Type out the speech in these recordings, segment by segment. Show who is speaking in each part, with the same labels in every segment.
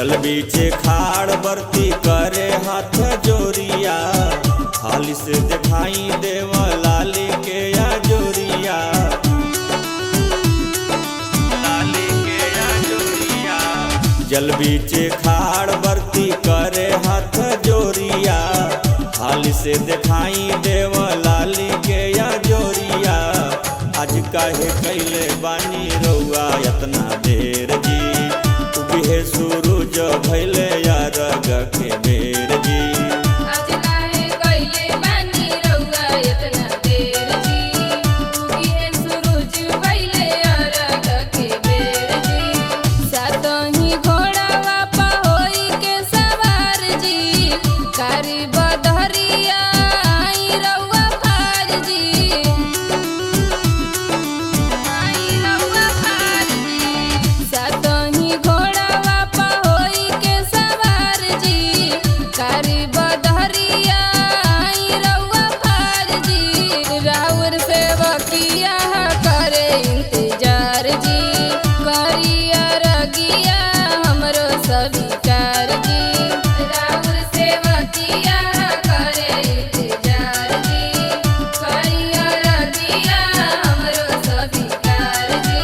Speaker 1: जल बीचे खाड़ बरती करे हाथ जोरिया, हाली से दिखाई देव लाली के या जोरिया, लाली के या जोरिया। जल बीचे खाड़ बरती करे हाथ जोरिया, हाली से दिखाई देव लाली के या जोरिया। आज काहे कैले बानी रउआ इतना देर जी, उगे सूरज भइले यारग के बेर जी।
Speaker 2: आज काहे कैले बानी रउआ इतना देर जी, उगे सूरज भइले यारग के बेर जी। सातही घोड़ावा पा होई के सवार जी, कारी बदहरिया आई रउआ पार जी, आई रउआ पार जी। सातही घोड़ावा पा होई के सवार जी, कारी बदहरिया आई रउआ पार जी। राउर सेवकिया करे इंतजार जी, करिया रगिया हमरो स्वीकार जी। राउर सेवकिया करे इंतजार जी, करिया रगिया हमरो स्वीकार जी।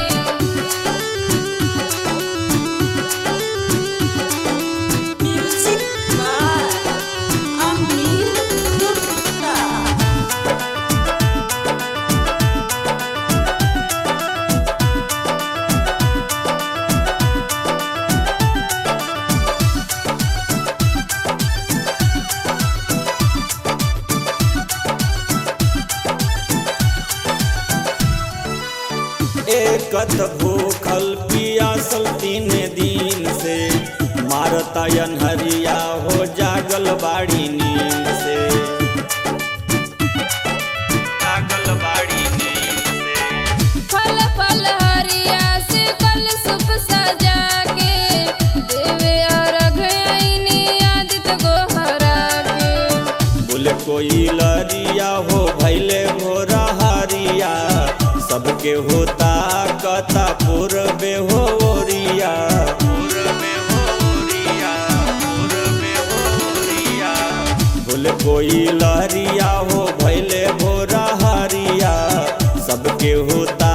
Speaker 3: Music by Amir Gupta.
Speaker 1: एकत भूखल पियासल 3 दिन से, मारता अनहरिया हो जागल बाड़ी नींद से, जागल बाड़ी नींद से।
Speaker 2: फल फल हरिया से कल सुप सजा के, देवे अर्घ आईने आदित गोहरा के।
Speaker 1: बोले कोई लरिया हो भैले भोरा हरिया, सबके होता कता पूर्वे हो ओरिया, पूर्वे हो ओरिया, पूर्वे हो ओरिया। बोले कोई लहरिया हो भैले भोरा हरिया, सबके होता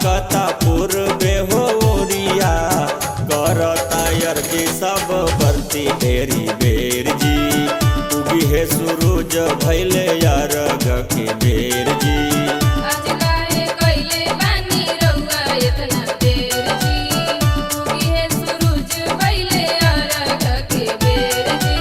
Speaker 1: कता पूर्वे हो ओरिया। करता अर्घी सब बरती बेरी बेर जी, उगी है सूरज भैले अर्घ के बेर जी।
Speaker 2: आज काहे कैले बानी रउआ इतना देर जी, उगे सूरज भइले अर्घ के बेर जी।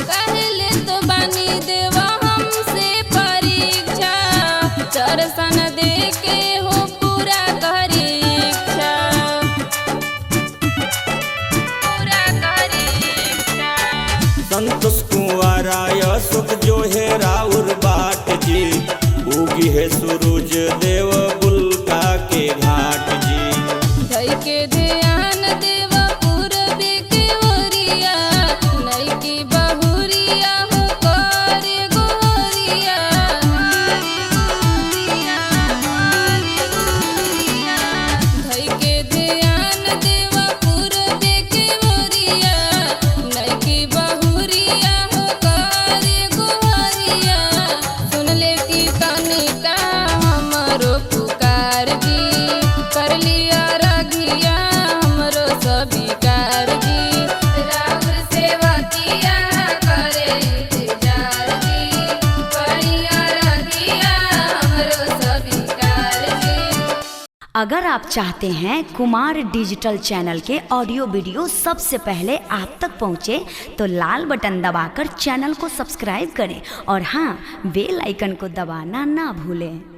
Speaker 2: कहले तो बानी देवा हमसे परीक्षा, दर्शन दे के हो पूरा करी इच्छा, पूरा करी इच्छा।
Speaker 1: संतोष कुंवराय सुख जो है राउर बाट जी, उगी है सूरज देव बुलका के घाट जी।
Speaker 2: धई के ध्यान देवा पूरबे के ओरिया, नई की बहुरिया हो करे गोरिया, धई के ध्यान देवा पूरबे के ओरिया, नई की बहुरिया हो करे गोरिया। सुन ले की तनिका हमरो पुकार जी, कर लिया रघिया हमरो स्वीकार जी। राउर सेवकिया करे इंतजार जी, करिया रघिया हमरो स्वीकार जी।
Speaker 3: अगर आप चाहते हैं कुमार डिजिटल चैनल के ऑडियो वीडियो सबसे पहले आप तक पहुंचे, तो लाल बटन दबाकर चैनल को सब्सक्राइब करें और हाँ, बेल आइकन को दबाना ना भूलें।